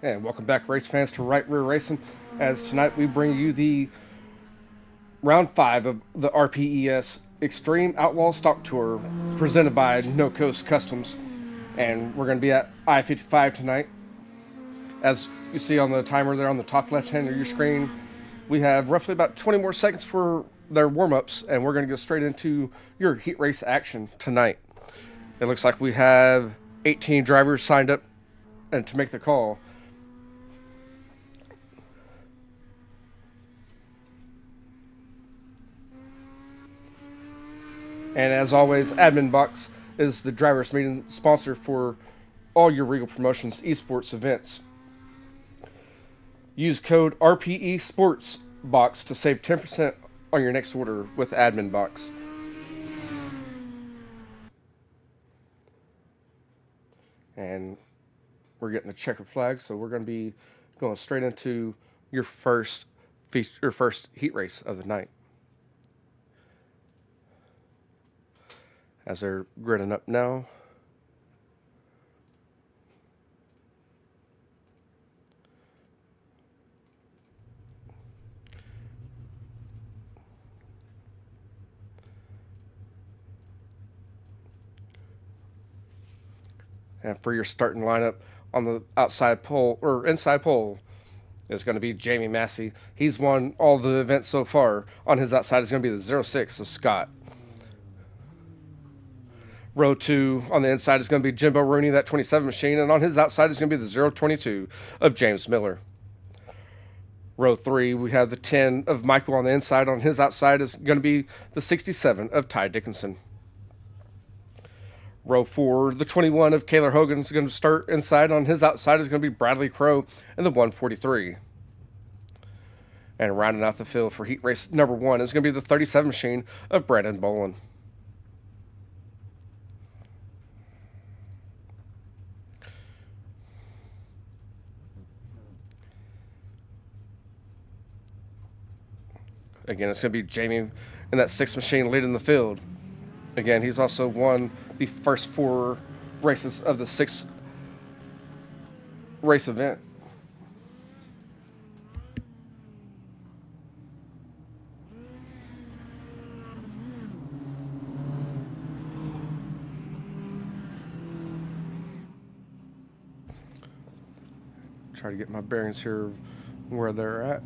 And welcome back, race fans, to Right Rear Racing. As tonight we bring you the round 5 of the RPES Extreme Outlaw Stock Tour, presented by No Coast Customs. And we're going to be at I-55 tonight. As you see on the timer there on the top left hand of your screen, we have roughly about 20 more seconds for their warm-ups, and we're going to go straight into your heat race action tonight. It looks like we have 18 drivers signed up and to make the call. And as always, Admin Box is the driver's meeting sponsor for all your Regal Promotions esports events. Use code RPE Sports Box to save 10% on your next order with Admin Box. And we're getting the checker flag, so we're going to be going straight into your first heat race of the night. As they're gridding up now. And for your starting lineup on the outside pole, or inside pole, is going to be Jamie Massey. He's won all the events so far. On his outside is going to be the 06 of Scott. Row 2 on the inside is going to be Jimbo Rooney, that 27 machine, and on his outside is going to be the 022 of James Miller. Row 3, we have the 10 of Michael on the inside. On his outside is going to be the 67 of Ty Dickinson. Row 4, the 21 of Kaylor Hogan is going to start inside. On his outside is going to be Bradley Crow and the 143. And rounding out the field for heat race number 1 is going to be the 37 machine of Brandon Bolin. Again, it's going to be Jamie in that 6 machine leading the field. Again, he's also won the first 4 races of the 6 race event. Try to get my bearings here where they're at.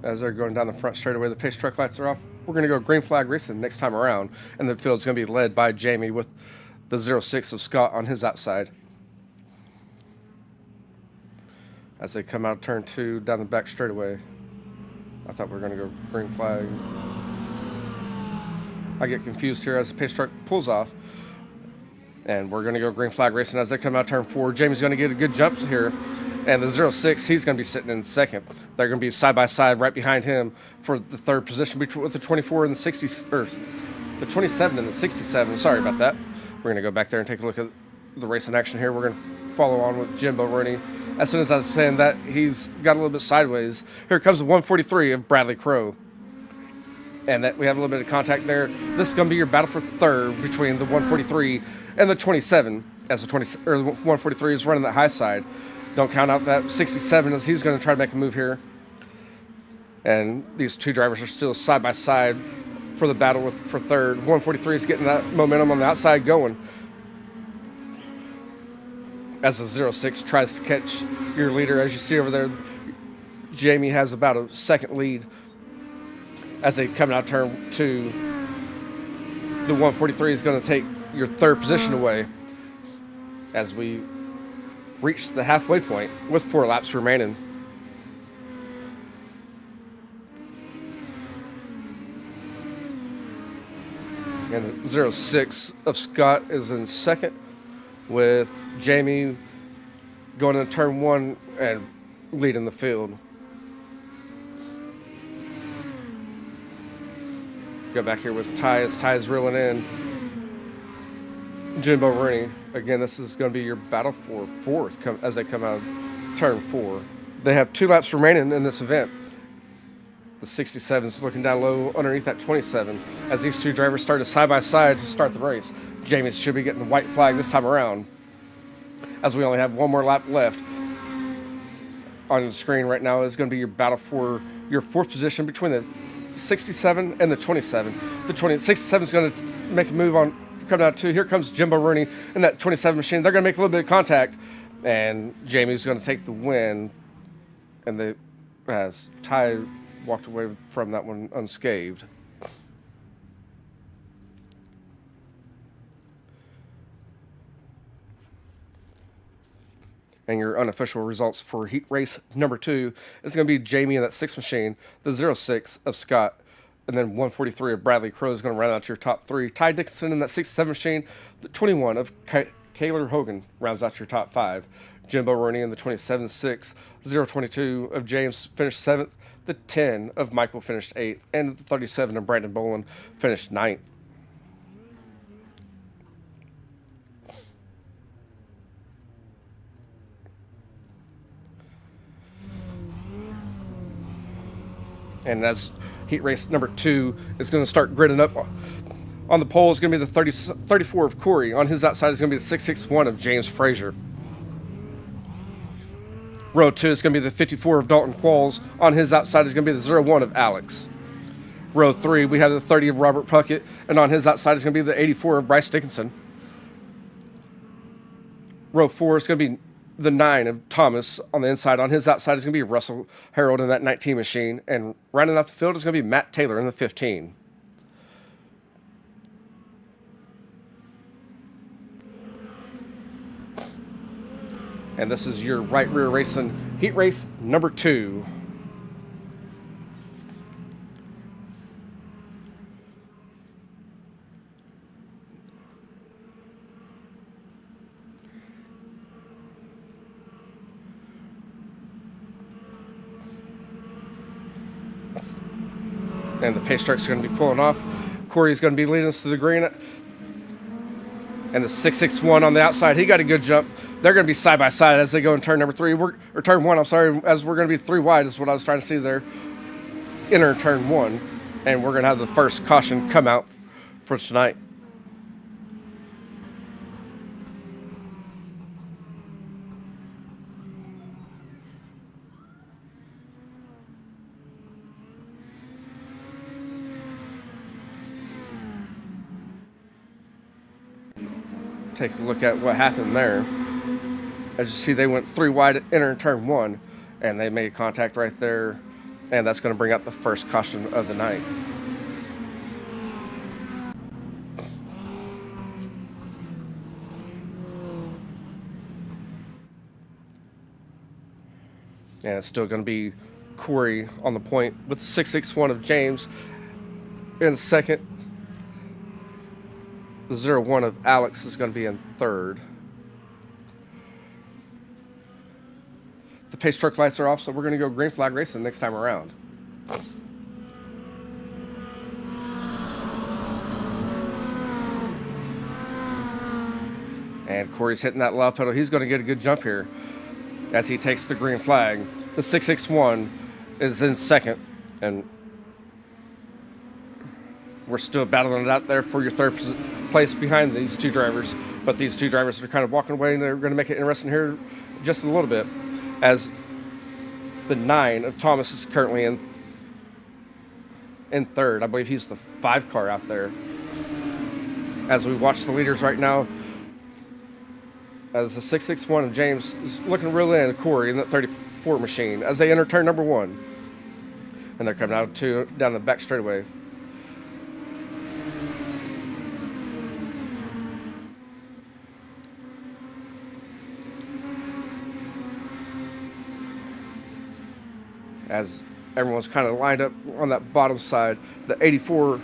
As they're going down the front straightaway, the pace truck lights are off. We're going to go green flag racing next time around, and the field's going to be led by Jamie with the 06 of Scott on his outside. As they come out turn 2 down the back straightaway, I thought we were going to go green flag. I get confused here as the pace truck pulls off, and we're going to go green flag racing as they come out turn 4. Jamie's going to get a good jump here. And the 06, he's going to be sitting in second. They're going to be side by side right behind him for the third position with the 24 and the 60, or the 27 and the 67. Sorry about that. We're going to go back there and take a look at the race in action here. We're going to follow on with Jimbo Rooney. As soon as I was saying that, he's got a little bit sideways. Here comes the 143 of Bradley Crow. And that we have a little bit of contact there. This is going to be your battle for third between the 143 and the 27, as the 143 is running that high side. Don't count out that 67 as he's going to try to make a move here. And these two drivers are still side by side for the battle for third. 143 is getting that momentum on the outside going. As the 06 tries to catch your leader, as you see over there, Jamie has about a second lead. As they come out turn 2, the 143 is going to take your third position away. As we reached the halfway point with 4 laps remaining. And the 06 of Scott is in second, with Jamie going into turn 1 and leading the field. Go back here with Ty as Ty is reeling in. Jimbo Rooney. Again, this is going to be your battle for fourth as they come out of turn 4. They have 2 laps remaining in this event. The 67 is looking down low underneath that 27 as these two drivers started side by side to start the race. Jamie should be getting the white flag this time around, as we only have one more lap left. on the screen right now is going to be your battle for your 4th position between the 67 and the 27. The 67 is going to make a move on, coming out to, here comes Jimbo Rooney in that 27 machine. They're going to make a little bit of contact, and Jamie's going to take the win, and as Ty walked away from that one unscathed. And your unofficial results for heat race number 2 is going to be Jamie in that 6 machine, the 06 of Scott, and then 143 of Bradley Crow is going to round out your top 3. Ty Dickinson in that 67 machine, the 21 of 𝐒𝐭𝐤 rounds out your top 5. Jimbo Rooney in the 27-6, 022 of James finished 7th, the 10 of Michael finished 8th, and the 37 of Brandon Boland finished 9th. And as heat race number 2 is going to start gridding up on the pole, is going to be the 34 of Corey. On his outside is going to be the 661 of James Frazier. Row 2 is going to be the 54 of Dalton Qualls. On his outside is going to be the 01 of Alex. Row 3, we have the 30 of Robert Puckett, and on his outside is going to be the 84 of Bryce Dickinson. Row 4 is going to be the 9 of Thomas on the inside. On his outside is going to be Russell Harold in that 19 machine. And rounding out the field is going to be Matt Taylor in the 15. And this is your right rear racing heat race number 2. And the pace trucks are going to be pulling off. Corey's going to be leading us to the green. And the 661 on the outside, he got a good jump. They're going to be side by side as they go in turn number 3. Or turn 1, I'm sorry, as we're going to be 3 wide is what I was trying to see there. Enter turn 1. And we're going to have the first caution come out for tonight. Take a look at what happened there. As you see, they went 3 wide at enter turn 1, and they made contact right there, and that's going to bring up the first caution of the night. And it's still going to be Corey on the point with the 661 of James in second. The 01 of Alex is going to be in third. The pace truck lights are off, so we're going to go green flag racing next time around. And Corey's hitting that loud pedal. He's going to get a good jump here as he takes the green flag. The 661 is in second, and we're still battling it out there for your third place behind these 2 drivers. But these 2 drivers are kind of walking away, and they're going to make it interesting here just a little bit, as the 9 of Thomas is currently in third. I believe he's the 5 car out there. As we watch the leaders right now, as the 661 of James is looking real in Corey in that 34 machine as they enter turn number 1. And they're coming out down the back straightaway. As everyone's kind of lined up on that bottom side. The 84,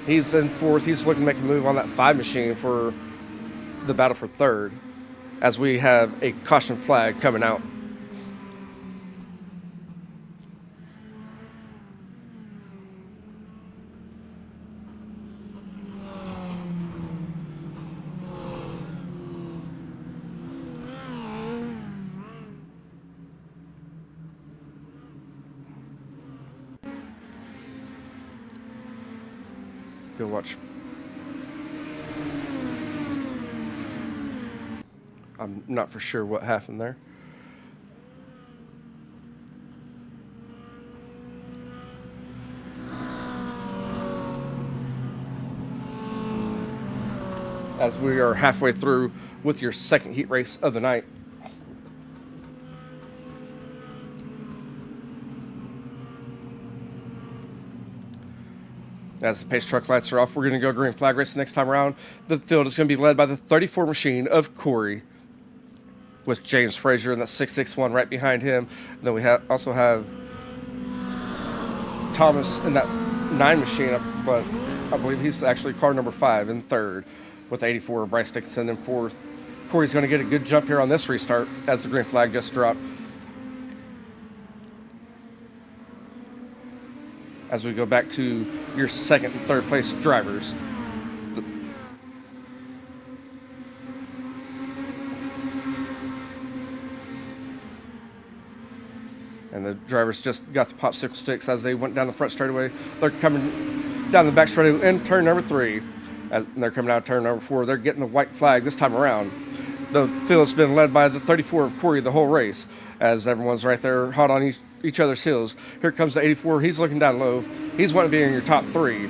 he's in fourth. He's looking to make a move on that 5 machine for the battle for third, as we have a caution flag coming out. Go watch. I'm not for sure what happened there. as we are halfway through with your second heat race of the night. As the pace truck lights are off, we're going to go green flag race the next time around. The field is going to be led by the 34 machine of Corey, with James Frazier in that 661 right behind him. And then we also have Thomas in that 9 machine, but I believe he's actually car number 5 in third, with 84 Bryce Dickinson in fourth. Corey's going to get a good jump here on this restart as the green flag just dropped. As we go back to your second and third place drivers. And the drivers just got the popsicle sticks as they went down the front straightaway. They're coming down the back straightaway in turn number 3. As they're coming out of turn number 4, they're getting the white flag this time around. The field's been led by the 34 of Corey the whole race, as everyone's right there hot on each other's heels. Here comes the 84. He's looking down low. He's wanting to be in your top 3.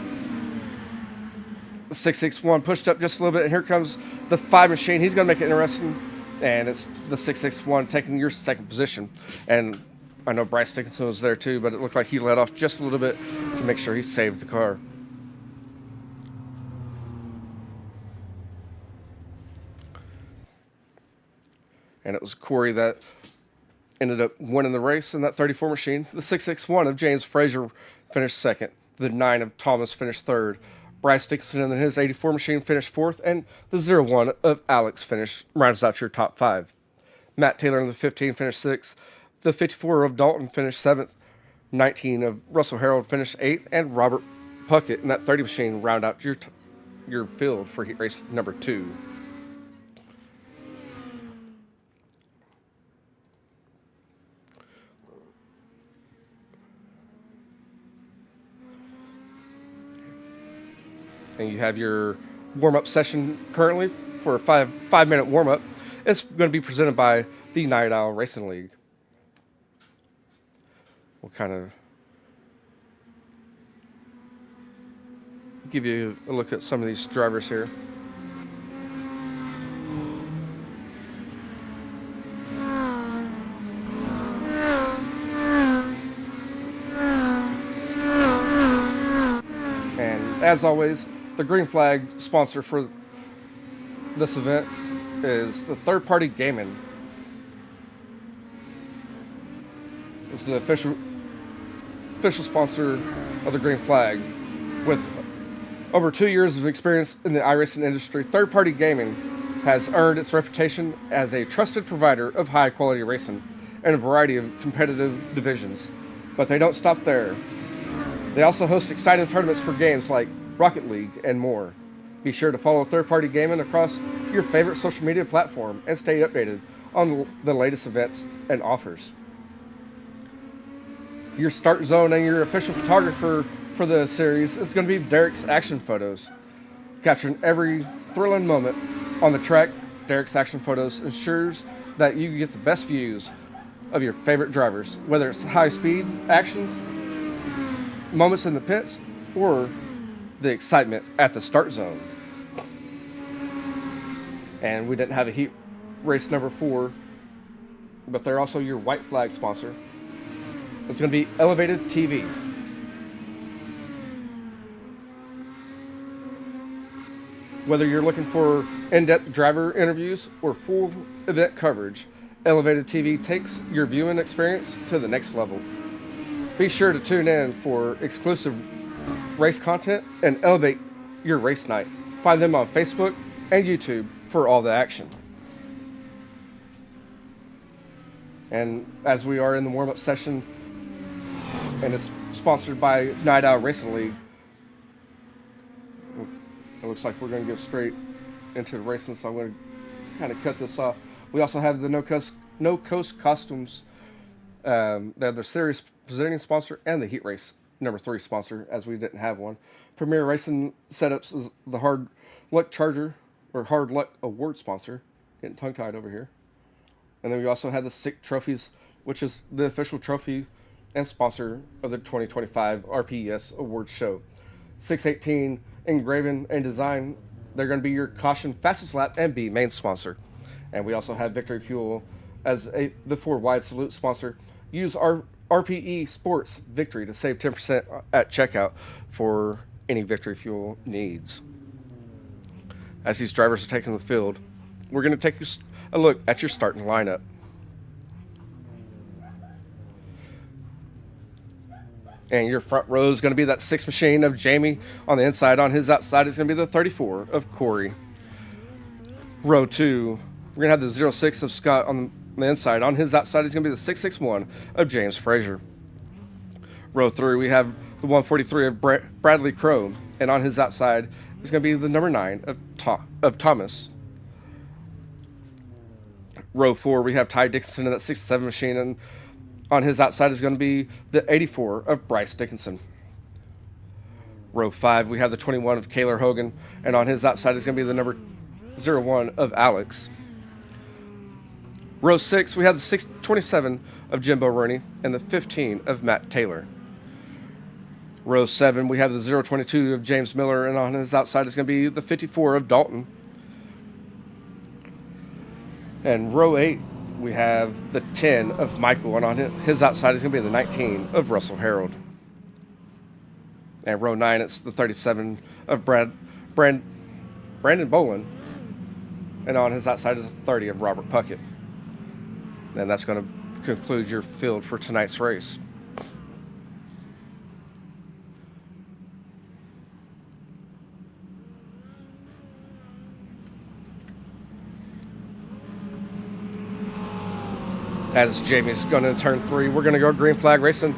The 661 pushed up just a little bit, and here comes the 5 machine. He's going to make it interesting, and it's the 661 taking your second position. And I know Bryce Dickinson was there too, but it looked like he let off just a little bit to make sure he saved the car. And it was Corey that ended up winning the race in that 34 machine. The 661 of James Frazier finished second. The 9 of Thomas finished third. Bryce Dickinson in his 84 machine finished fourth. And the 01 of Alex rounds out your top 5. Matt Taylor in the 15 finished sixth. The 54 of Dalton finished 7th. 19 of Russell Harold finished 8th. And Robert Puckett in that 30 machine round out your field for heat race number 2. And you have your warm-up session currently for a five-minute warm-up. It's going to be presented by the Night Owl Racing League. We'll kind of give you a look at some of these drivers here. And as always, the green flag sponsor for this event is the Third Party Gaming. It's the official sponsor of the green flag. With over 2 years of experience in the iRacing industry, Third Party Gaming has earned its reputation as a trusted provider of high quality racing in a variety of competitive divisions. But they don't stop there. They also host exciting tournaments for games like Rocket League and more. Be sure to follow Third Party Gaming across your favorite social media platform and stay updated on the latest events and offers. Your start zone and your official photographer for the series is going to be Derek's Action Photos. Capturing every thrilling moment on the track, Derek's Action Photos ensures that you get the best views of your favorite drivers, whether it's high speed actions, moments in the pits, or the excitement at the start zone. And we didn't have a heat race number 4, but they're also your white flag sponsor. It's going to be Elevated TV. Whether you're looking for in-depth driver interviews or full event coverage, Elevated TV takes your viewing experience to the next level. Be sure to tune in for exclusive race content and elevate your race night. Find them on Facebook and YouTube for all the action. And as we are in the warm-up session, and it's sponsored by Night Owl Racing League, it looks like we're going to get straight into the racing, so I'm going to kind of cut this off. We also have the No Coast Costumes. They have their series presenting sponsor and the heat race number 3 sponsor, as we didn't have one. Premier Racing Setups is the Hard Luck Charger or Hard Luck Award sponsor. Getting tongue-tied over here. And then we also have the Sick Trophies, which is the official trophy and sponsor of the 2025 RPES Awards show. 618 Engraving and Design They're going to be your caution fastest lap and B main sponsor. And we also have Victory Fuel as the 4 wide salute sponsor. Use our RPE Sports Victory to save 10% at checkout for any Victory Fuel needs. As these drivers are taking the field, we're going to take a look at your starting lineup. And your front row is going to be that 6 machine of Jamie on the inside. On his outside is going to be the 34 of Corey. Row 2, we're going to have the 06 of Scott on the inside. On his outside is going to be the 661 of James Frazier. Row 3, we have the 143 of Bradley Crow. And on his outside is going to be the number 9 of Thomas. Row 4, we have Ty Dickinson in that 67 machine. And on his outside is going to be the 84 of Bryce Dickinson. Row 5, we have the 21 of Kaylor Hogan. And on his outside is going to be the number 01 of Alex. Row 6, we have the 27 of Jimbo Rooney and the 15 of Matt Taylor. Row 7, we have the 022 of James Miller, and on his outside is going to be the 54 of Dalton. And row 8, we have the 10 of Michael, and on his outside is going to be the 19 of Russell Harold. And row 9, it's the 37 of Brandon Bolin, and on his outside is the 30 of Robert Puckett. And that's going to conclude your field for tonight's race. As Jamie's going to turn 3, we're going to go green flag racing.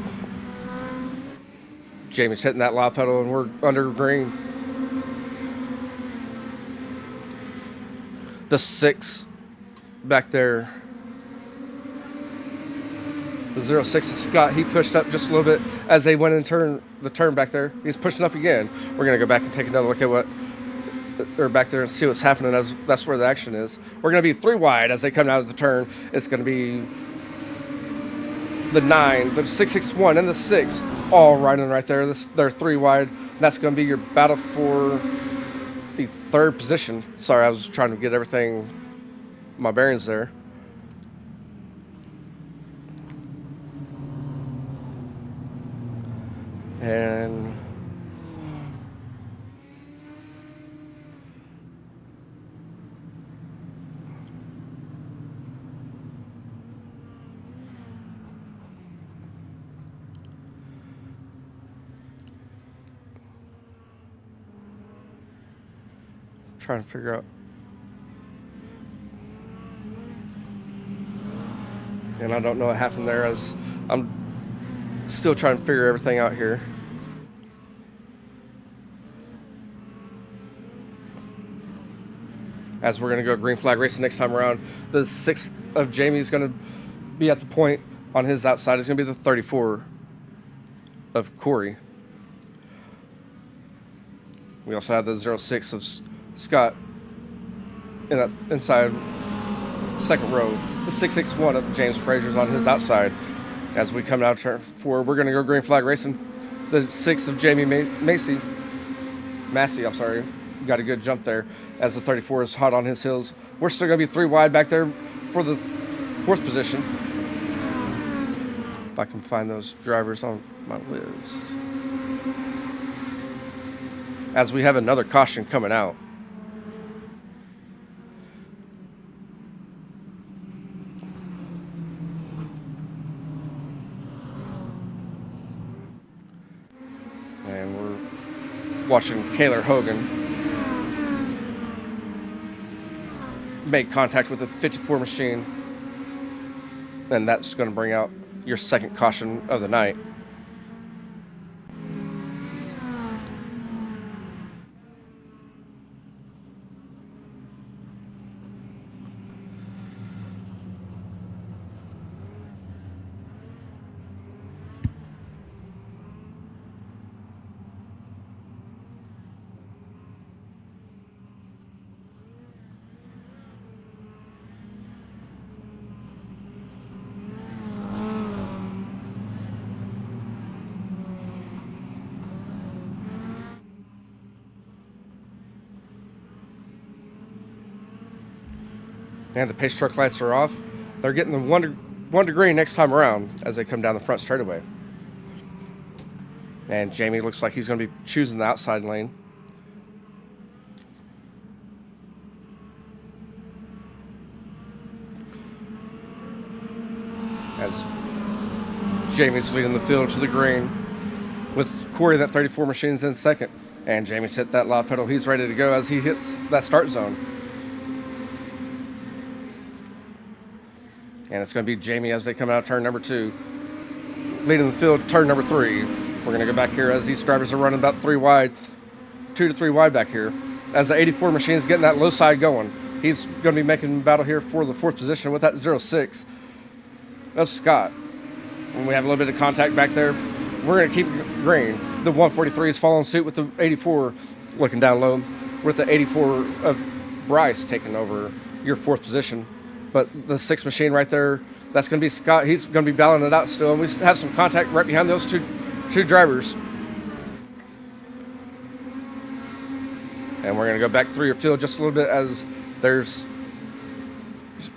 Jamie's hitting that loud pedal and we're under green. The 6 back there, the 06 is Scott. He pushed up just a little bit as they went in the turn back there. He's pushing up again. We're going to go back and take another look at or back there and see what's happening, as that's where the action is. We're going to be 3 wide as they come out of the turn. It's going to be the 9, the 661, and the 6 all riding right there. They're 3 wide. And that's going to be your battle for the 3rd position. Sorry, I was trying to get everything, my bearings there. And trying to figure out. And I don't know what happened there, as I'm still trying to figure everything out here. As we're going to go green flag racing next time around. The 6 of Jamie is going to be at the point. On his outside is going to be the 34 of Corey. We also have the 06 of Scott in that inside 2nd row. The 661 of James Frazier's on his outside. As we come out turn 4, we're going to go green flag racing. The 6 of Jamie Massey, got a good jump there as the 34 is hot on his heels. We're still going to be 3 wide back there for the 4th position. If I can find those drivers on my list. As we have another caution coming out. And we're watching Kaylor Hogan make contact with the 54 machine, and that's going to bring out your 2nd caution of the night. And the pace truck lights are off. They're getting the one to green next time around as they come down the front straightaway. And Jamie looks like he's going to be choosing the outside lane. As Jamie's leading the field to the green with Corey, that 34 machine's in second. And Jamie's hit that loud pedal. He's ready to go as he hits that start zone. And it's going to be Jamie as they come out of turn number 2. Leading the field, turn number 3. We're going to go back here as these drivers are running about 3 wide, 2 to 3 wide back here. As the 84 machine is getting that low side going. He's going to be making battle here for the 4th position with that 06 of Scott. And we have a little bit of contact back there. We're going to keep green. The 143 is following suit with the 84 looking down low. With the 84 of Bryce taking over your 4th position. But the 6 machine right there, that's going to be Scott. He's going to be battling it out still. And we have some contact right behind those two drivers. And we're going to go back through your field just a little bit as there's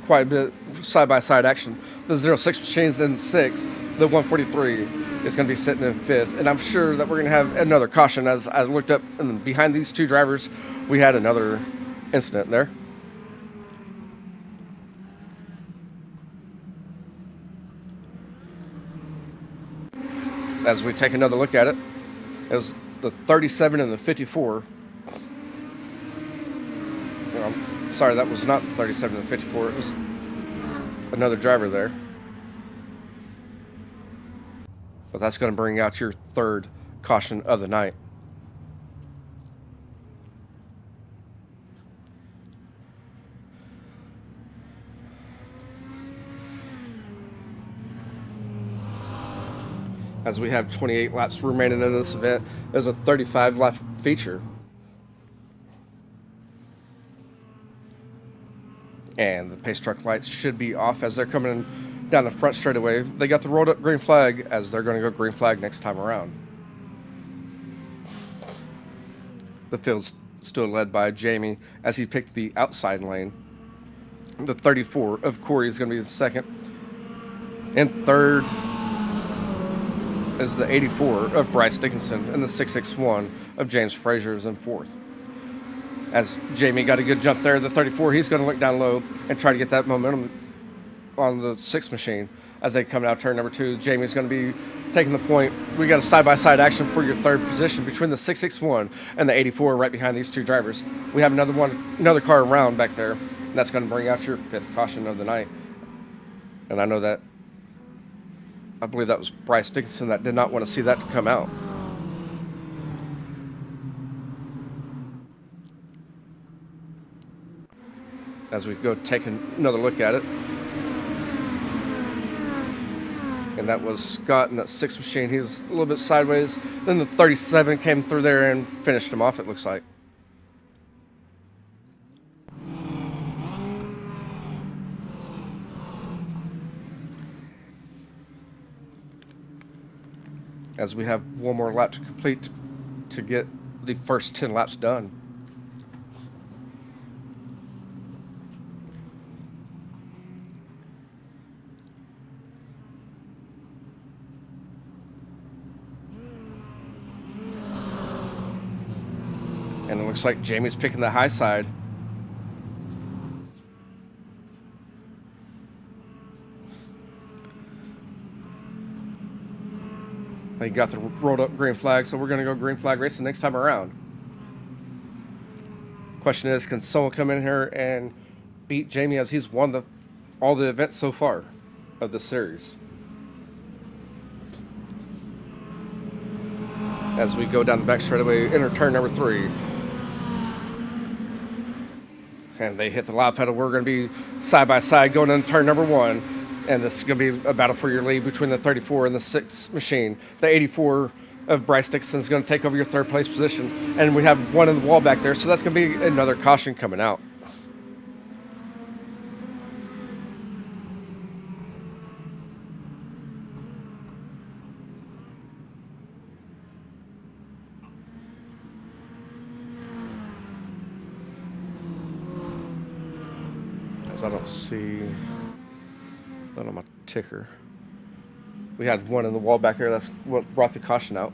quite a bit side-by-side action. The 06 machine's in 6th. The 143 is going to be sitting in 5th. And I'm sure that we're going to have another caution. As I looked up, and behind these 2 drivers, we had another incident there. As we take another look at it, it was the 37 and the 54. Sorry, that was not the 37 and the 54. It was another driver there. But that's going to bring out your 3rd caution of the night. As we have 28 laps remaining in this event, there's a 35 lap feature. And the pace truck lights should be off as they're coming down the front straightaway. They got the rolled up green flag as they're going to go green flag next time around. The field's still led by Jamie as he picked the outside lane. The 34 of Corey is going to be the 2nd. And 3rd is the 84 of Bryce Dickinson, and the 661 of James Frazier is in 4th. As Jamie got a good jump there, the 34, he's going to look down low and try to get that momentum on the 6 machine. As they come out turn number 2, Jamie's going to be taking the point. We got a side-by-side action for your 3rd position between the 661 and the 84 right behind these 2 drivers. We have another car around back there, and that's going to bring out your 5th caution of the night. And I believe that was Bryce Dickinson that did not want to see that come out. As we go take another look at it. And that was Scott in that 6 machine. He was a little bit sideways. Then the 37 came through there and finished him off, it looks like. As we have one more lap to complete to get the first 10 laps done. And it looks like Jamie's picking the high side. They got the rolled up green flag, so we're going to go green flag racing next time around. Question is, can someone come in here and beat Jamie as he's won all the events so far of the series? As we go down the back straightaway, enter turn number 3. And they hit the loud pedal. We're going to be side by side going into turn number 1. And this is going to be a battle for your lead between the 34 and the 6 machine. The 84 of Bryce Dixon is going to take over your 3rd place position. And we have one in the wall back there, so that's going to be another caution coming out. because I don't see that on my ticker. We had one in the wall back there. That's what brought the caution out.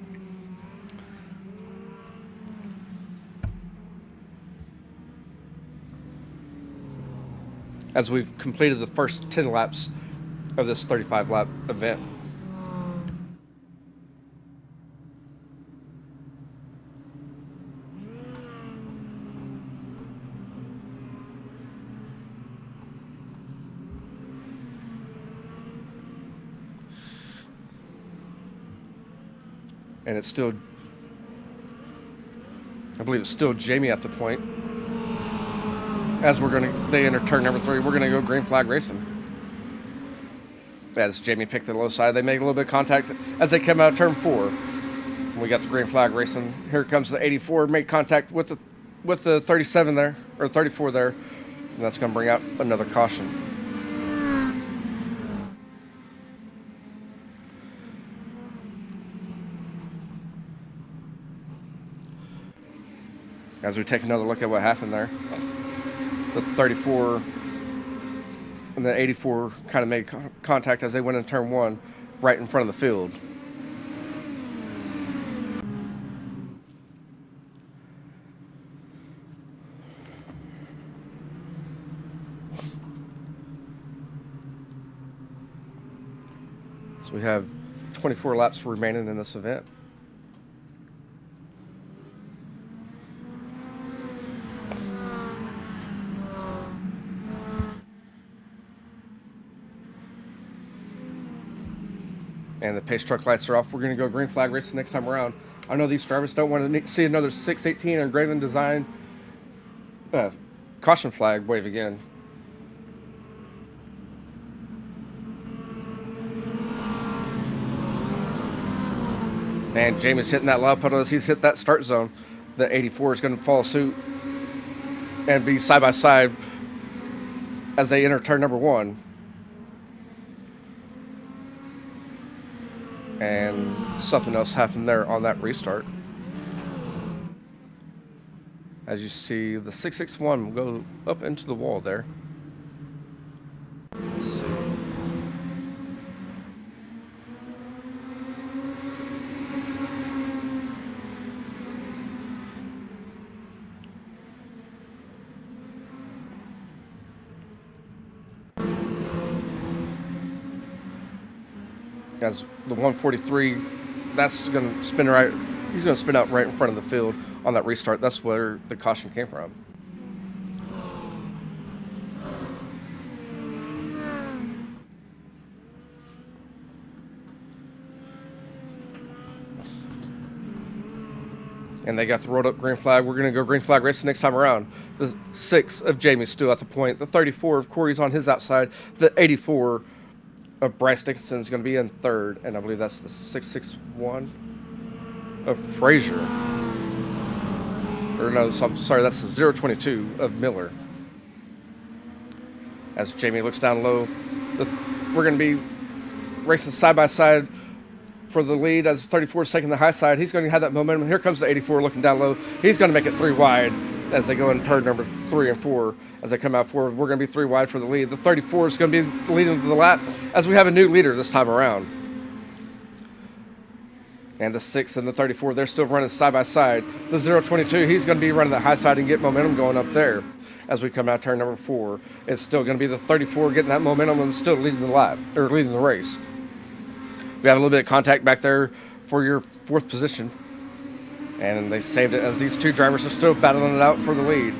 As we've completed the first 10 laps of this 35-lap event. And it's still, I believe it's still Jamie at the point. As they enter turn number 3, we're gonna go green flag racing. As Jamie picked the low side, they make a little bit of contact as they come out of turn 4. We got the green flag racing. Here comes the 84, make contact with the 37 there, or 34 there, and that's gonna bring out another caution. As we take another look at what happened there, the 34 and the 84 kind of made contact as they went in turn 1 right in front of the field. So we have 24 laps remaining in this event. And the pace truck lights are off. We're going to go green flag racing next time around. I know these drivers don't want to see another 618 engraving design caution flag wave again. And Jamie's hitting that loud pedal as he's hit that start zone. The 84 is going to follow suit and be side by side as they enter turn number 1. And something else happened there on that restart. As you see, the 661 go up into the wall there. Let's see. As the 143, that's going to spin right. He's going to spin out right in front of the field on that restart. That's where the caution came from. And they got the rolled up green flag. We're going to go green flag racing next time around. The 6 of Jamie's still at the point. The 34 of Corey's on his outside. The 84 of Bryce Dickinson is going to be in 3rd, and I believe that's the 661 of Frazier. Or no, so I'm sorry, that's the 022 of Miller. As Jamie looks down low, we're going to be racing side by side for the lead as 34 is taking the high side. He's going to have that momentum. Here comes the 84 looking down low. He's going to make it 3 wide as they go in turn number 3 and 4. As they come out forward, we're going to be 3 wide for the lead. The 34 is going to be leading the lap as we have a new leader this time around. And the 6 and the 34, they're still running side by side. The 022, he's going to be running the high side and get momentum going up there. As we come out turn number 4, it's still going to be the 34 getting that momentum and still leading the lap, or leading the race. We have a little bit of contact back there for your 4th position. And they saved it as these 2 drivers are still battling it out for the lead.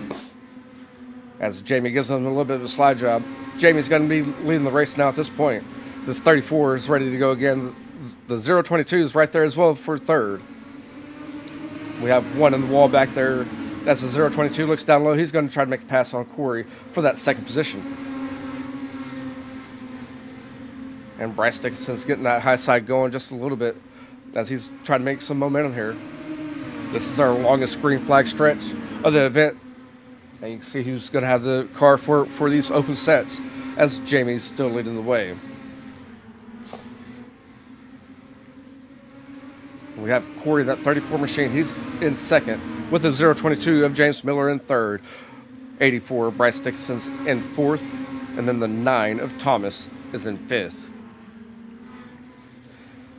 As Jamie gives them a little bit of a slide job. Jamie's going to be leading the race now at this point. This 34 is ready to go again. The 022 is right there as well for 3rd. We have one in the wall back there. As the 022 looks down low, he's going to try to make a pass on Corey for that 2nd position. And Bryce Dickinson's getting that high side going just a little bit as he's trying to make some momentum here. This is our longest green flag stretch of the event. And you can see who's going to have the car for these open sets as Jamie's still leading the way. We have Corey, that 34 machine. He's in 2nd with the 022 of James Miller in 3rd. 84, Bryce Dickinson's in 4th. And then the 9 of Thomas is in 5th.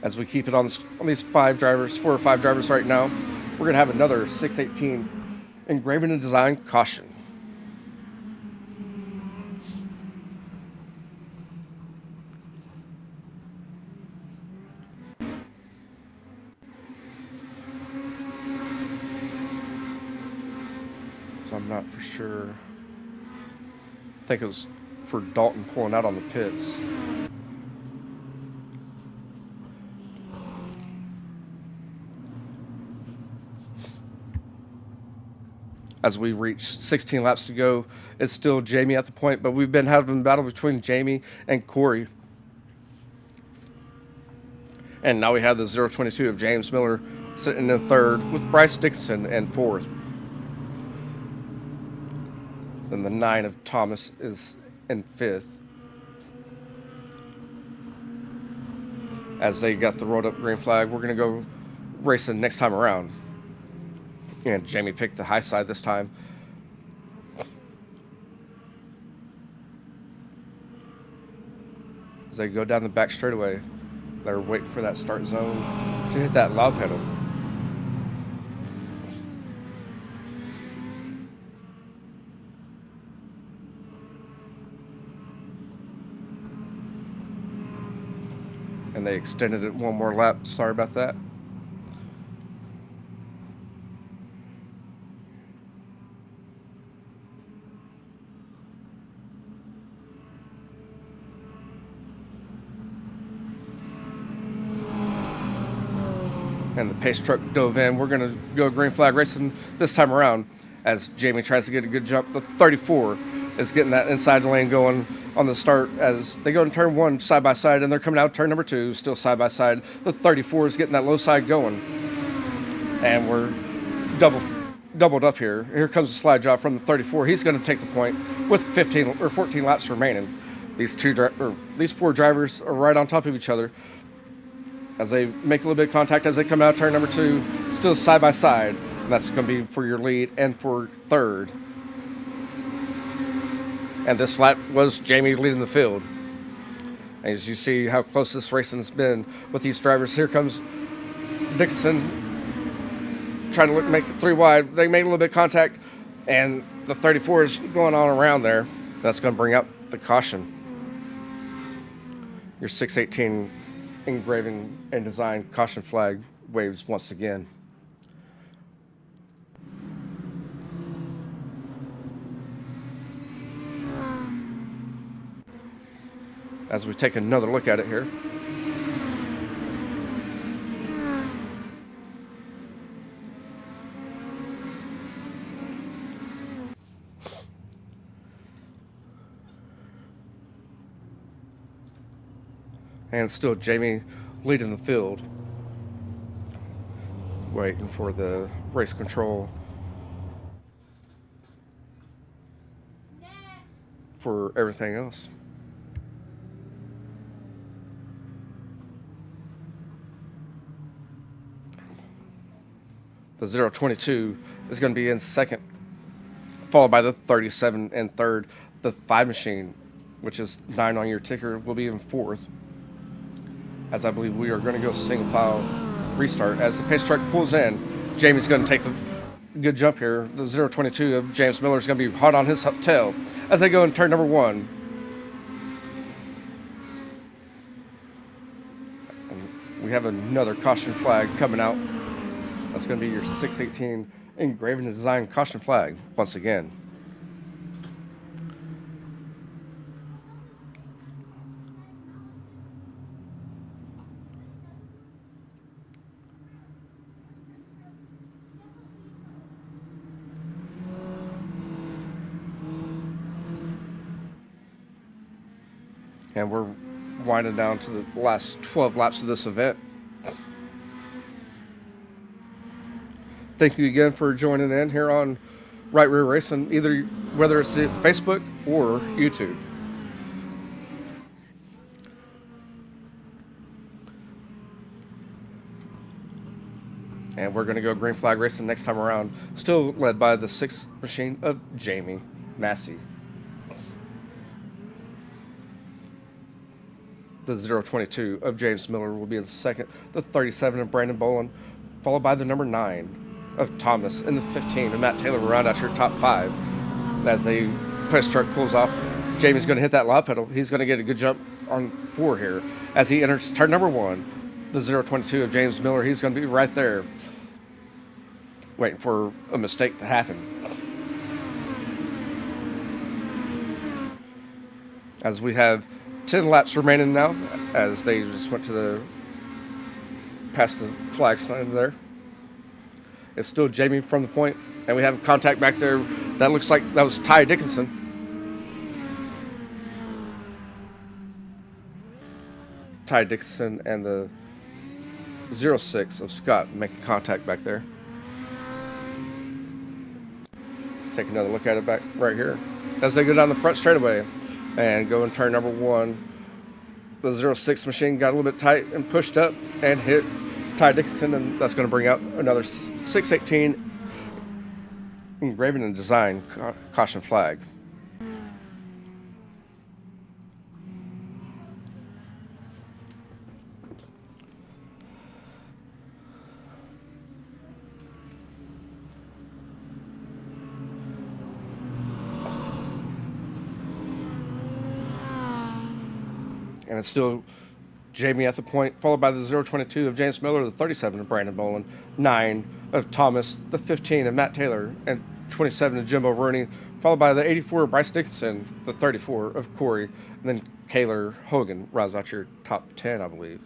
As we keep it on these 5 drivers, 4 or 5 drivers right now, we're going to have another 618 engraving and design caution. So I'm not for sure. I think it was for Dalton pulling out on the pits. As we reach 16 laps to go, it's still Jamie at the point, but we've been having a battle between Jamie and Corey. And now we have the 022 of James Miller sitting in 3rd with Bryce Dickinson in 4th. Then the 9 of Thomas is in 5th. As they got the rolled up green flag, we're going to go racing next time around. And Jamie picked the high side this time. As they go down the back straightaway, they're waiting for that start zone to hit that loud pedal. And they extended it one more lap. Sorry about that. And the pace truck dove in. We're going to go green flag racing this time around as Jamie tries to get a good jump. The 34 is getting that inside lane going on the start as they go in turn 1 side by side, and they're coming out turn number 2 still side by side. The 34 is getting that low side going, and we're doubled up here. Here comes a slide job from the 34. He's going to take the point with 15 or 14 laps remaining. These 4 drivers are right on top of each other as they make a little bit of contact as they come out turn number 2, still side by side. And that's going to be for your lead and for 3rd. And this lap was Jamie leading the field. As you see how close this racing's been with these drivers, here comes Dixon trying to make it 3 wide. They made a little bit of contact, and the 34 is going on around there. That's going to bring up the caution. Your 618 engraving and design caution flag waves once again. As we take another look at it here. And still Jamie leading the field. Waiting for the race control for everything else. The 022 is going to be in 2nd, followed by the 37 in 3rd. The 5 machine, which is 9 on your ticker, will be in 4th. As I believe we are going to go single file restart. As the pace truck pulls in, Jamie's going to take the good jump here. The 022 of James Miller is going to be hot on his tail as they go in turn number 1. And we have another caution flag coming out. That's going to be your 618 engraving and design caution flag once again. And we're winding down to the last 12 laps of this event. Thank you again for joining in here on Right Rear Racing, whether it's Facebook or YouTube. And we're going to go green flag racing next time around, still led by the 6th machine of Jamie Massey. The 022 of James Miller will be in second. The 37 of Brandon Bolin, followed by the number 9 of Thomas, and the 15 of Matt Taylor will round out your top 5. As the push truck pulls off, Jamie's going to hit that lob pedal. He's going to get a good jump on 4 here as he enters turn number 1. The 022 of James Miller, he's going to be right there waiting for a mistake to happen. As we have 10 laps remaining now, as they just went to the past the flag sign there. It's still Jamie from the point, and we have contact back there. That looks like that was Ty Dickinson. Ty Dickinson and the 06 of Scott making contact back there. Take another look at it back right here as they go down the front straightaway and go in turn number 1. The 06 machine got a little bit tight and pushed up and hit Ty Dickinson, and that's going to bring out another 618 engraving and design caution flag. And it's still Jamie at the point, followed by the 022 of James Miller, the 37 of Brandon Bolin, 9 of Thomas, the 15 of Matt Taylor, and 27 of Jimbo Rooney, followed by the 84 of Bryce Dickinson, the 34 of Corey, and then 𝐒𝐻𝐿 rounds out your top 10, I believe.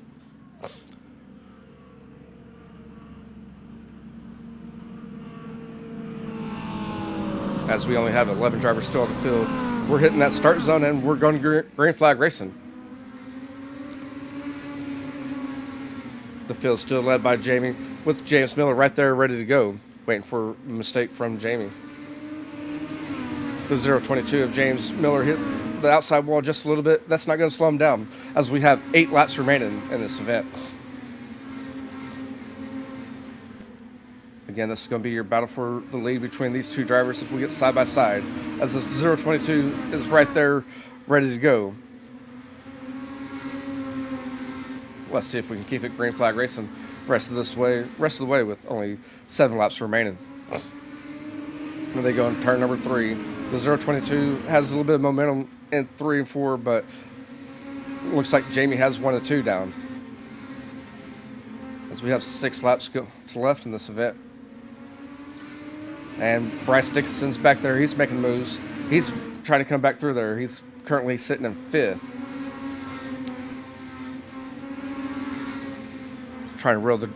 As we only have 11 drivers still on the field, we're hitting that start zone and we're going to green flag racing. The field's still led by Jamie, with James Miller right there ready to go, waiting for a mistake from Jamie. The 022 of James Miller hit the outside wall just a little bit. That's not going to slow him down, as we have 8 laps remaining in this event. Again, this is going to be your battle for the lead between these two drivers if we get side by side, as the 022 is right there ready to go. Let's see if we can keep it green flag racing rest of the way with only 7 laps remaining. When they go in turn number 3, the 022 has a little bit of momentum in 3 and 4, but looks like Jamie has 1 and 2 down, as we have 6 laps to left in this event. And Bryce Dickinson's back there. He's making moves. He's trying to come back through there. He's currently sitting in 5th. Trying to reel the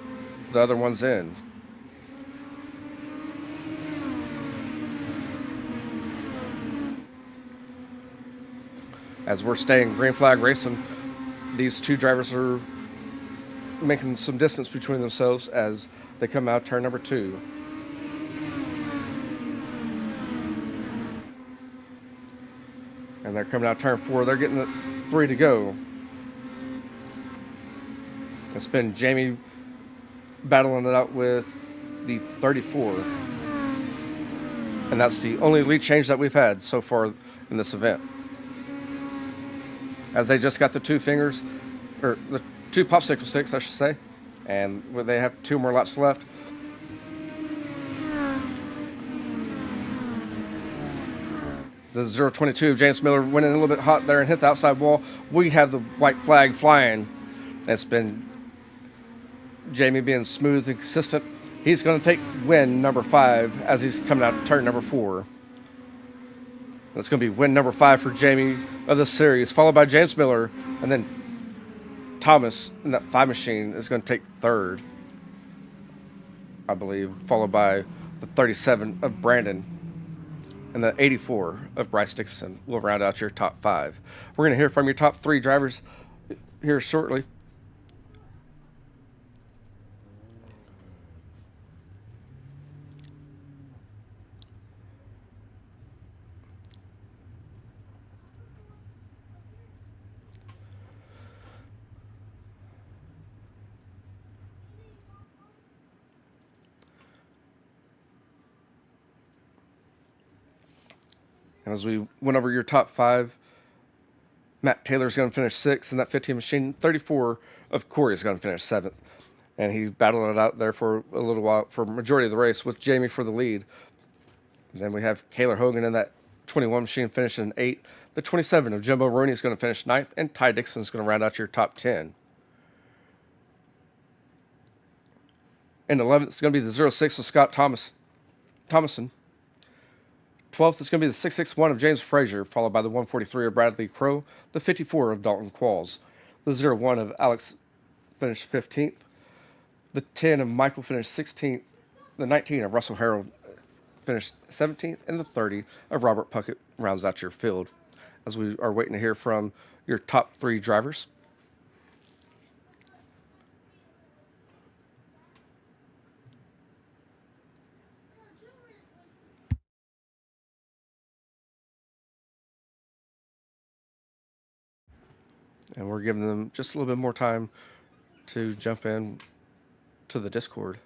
other ones in. As we're staying green flag racing, these two drivers are making some distance between themselves as they come out turn number 2. And they're coming out turn 4. They're getting the 3 to go. It's been Jamie battling it out with the 34. And that's the only lead change that we've had so far in this event, as they just got the 2 fingers, or the 2 popsicle sticks, I should say, and they have 2 more laps left. The 022 of James Miller went in a little bit hot there and hit the outside wall. We have the white flag flying. It's been Jamie being smooth and consistent. He's going to take win number 5 as he's coming out of turn number 4. That's going to be win number 5 for Jamie of the series, followed by James Miller, and then Thomas in that 5 machine is going to take 3rd, I believe, followed by the 37 of Brandon and the 84 of Bryce Dickinson will round out your top 5. We're going to hear from your top 3 drivers here shortly. And as we went over your top 5 Matt Taylor's going to finish 6th in that 15 machine. 34 of Corey is going to finish 7th. And he's battling it out there for a little while for majority of the race with Jamie for the lead. And then we have Kaylor Hogan in that 21 machine finishing 8th. The 27 of Jimbo Rooney is going to finish 9th. And Ty Dixon is going to round out your top 10. And 11th is going to be the 06 of Scott Thomason. 12th is going to be the 661 of James Frazier, followed by the 143 of Bradley Crow, the 54 of Dalton Qualls. The 01 of Alex finished 15th. The 10 of Michael finished 16th. The 19 of Russell Harold finished 17th. And the 30 of Robert Puckett rounds out your field. As we are waiting to hear from your top 3 drivers. And we're giving them just a little bit more time to jump in to the Discord.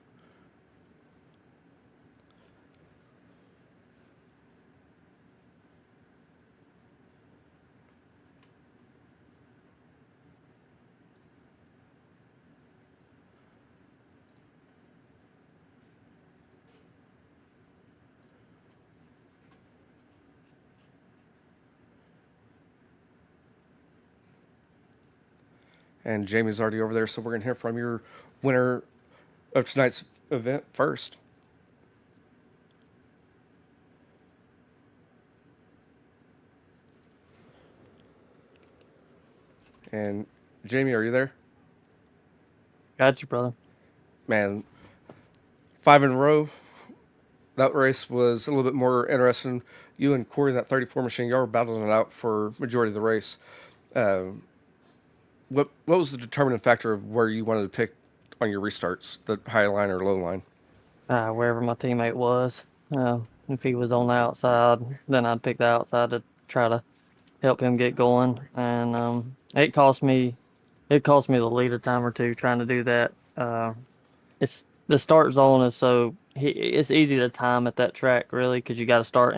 And Jamie's already over there, so we're going to hear from your winner of tonight's event first. And Jamie, are you there? Got you, brother. Man, 5 in a row. That race was a little bit more interesting. You and Corey, that 34 machine, y'all were battling it out for majority of the race. What was the determining factor of where you wanted to pick on your restarts, the high line or low line? Wherever my teammate was. If he was on the outside, then I'd pick the outside to try to help him get going. And it cost me the lead a time or two trying to do that. It's the start zone is it's easy to time at that track really because you got to start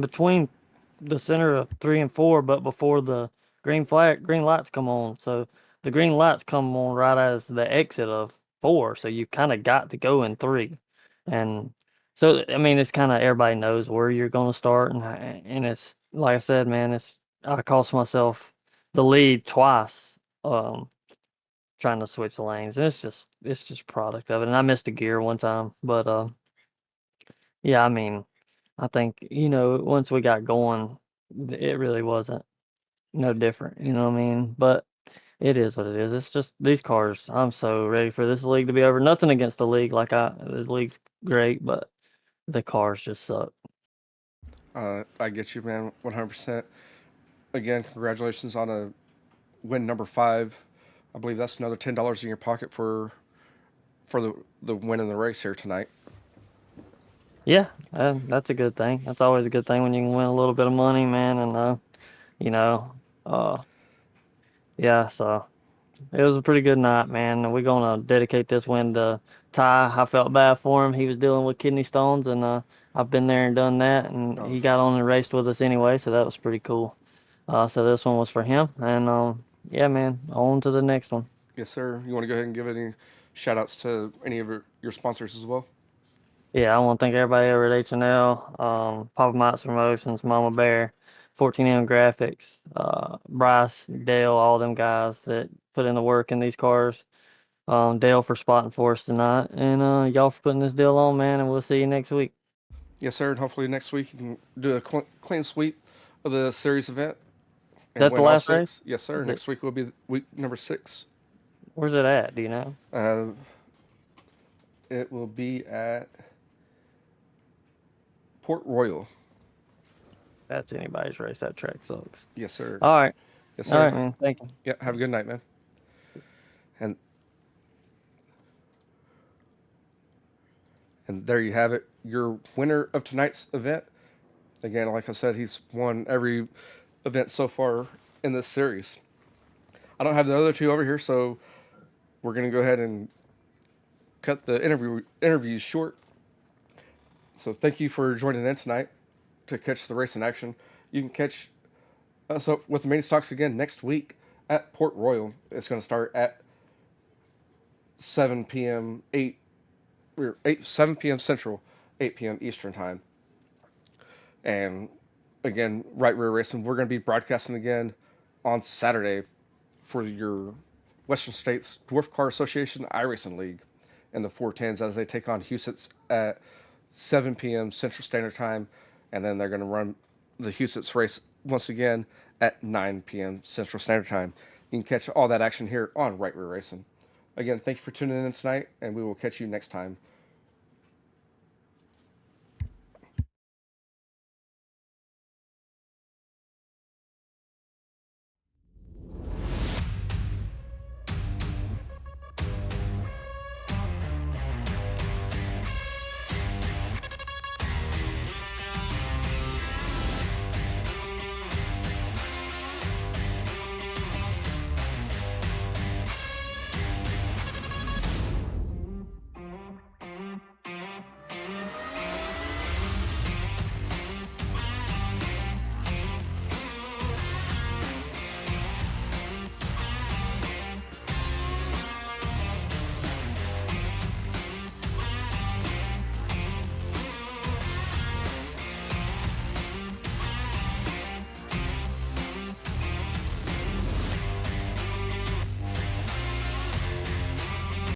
between the center of 3 and 4, but before the green lights come on. So the green lights come on right as the exit of 4. So you kind of got to go in 3. And so, I mean, it's kind of everybody knows where you're going to start. And it's like I said, man, I cost myself the lead twice, trying to switch the lanes. And it's just product of it. And I missed a gear one time, but, yeah, I mean, I think, once we got going, it really wasn't no different, you know what I mean? But it is what it is. It's just these cars. I'm so ready for this league to be over. Nothing against the league, the league's great, but the cars just suck. I get you, man, 100%. Again, congratulations on a win number 5. I believe that's another $10 in your pocket for the win in the race here tonight. Yeah, that's a good thing. That's always a good thing when you can win a little bit of money, man. And you know, yeah. So it was a pretty good night, man. And we're gonna dedicate this win to Ty. I felt bad for him. He was dealing with kidney stones, and I've been there and done that. And he got on and raced with us anyway, so that was pretty cool. So this one was for him, and yeah, man. On to the next one. Yes, sir. You want to go ahead and give any shout outs to any of your sponsors as well? Yeah, I want to thank everybody over at H&L, Papa Mike's Promotions, Mama Bear, 14M Graphics, Bryce, Dale, all them guys that put in the work in these cars. Dale for spotting for us tonight, and y'all for putting this deal on, man. And we'll see you next week. Yes, sir. And hopefully next week you can do a clean sweep of the series event Is and that the win all last race? 6. Yes, sir. Next week will be week number 6. Where's it at? Do you know? It will be at Port Royal. That's anybody's race. That track sucks. Yes, sir. All right. Yes, sir. All right, man. Thank you. Yeah, have a good night, man. And there you have it. Your winner of tonight's event. Again, like I said, he's won every event so far in this series. I don't have the other 2 over here, so we're going to go ahead and cut the interviews short. So thank you for joining in tonight to catch the race in action. You can catch So with the main stocks again next week at Port Royal, it's going to start at 7 p.m. 7 p.m. Central, 8 p.m. Eastern time. And again, Right Rear Racing, we're going to be broadcasting again on Saturday for your Western States Dwarf Car Association iRacing League and the 410s as they take on Huset's at 7 p.m. Central Standard Time. And then they're going to run the Huset's race once again at 9 p.m. Central Standard Time. You can catch all that action here on Right Rear Racing. Again, thank you for tuning in tonight, and we will catch you next time